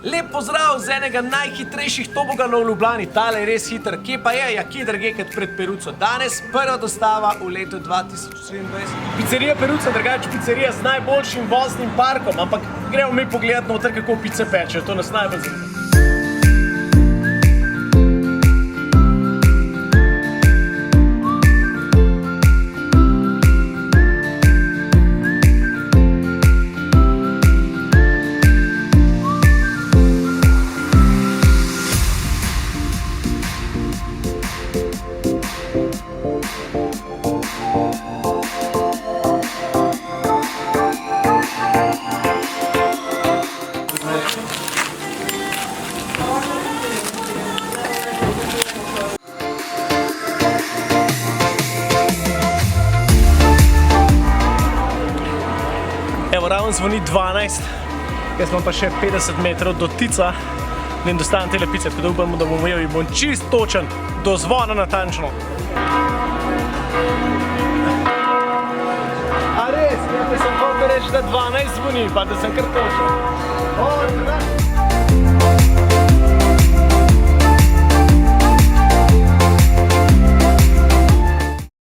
Lep pozdrav z enega najhitrejših toboganov v Ljubljani. Tale je res hiter. Kje pa je? Ja, kje drugje kot pred Peruco. Danes prva dostava v letu 2023. Pizzerija Peruca, drugače pizzerija z najboljšim voznim parkom, ampak gremo mi pogledat noter, kako pice pečejo. To nas najbolj zanima. Evo, ravno zvoni 12, jaz imam pa še 50 metrov do Tica, da dostanem tele pice, tako da upamo, da bom ujel in bom čist točen, do zvona natančno. A res? Ja, pa sem hotel reči, da 12 zvoni, pa da sem kar točen.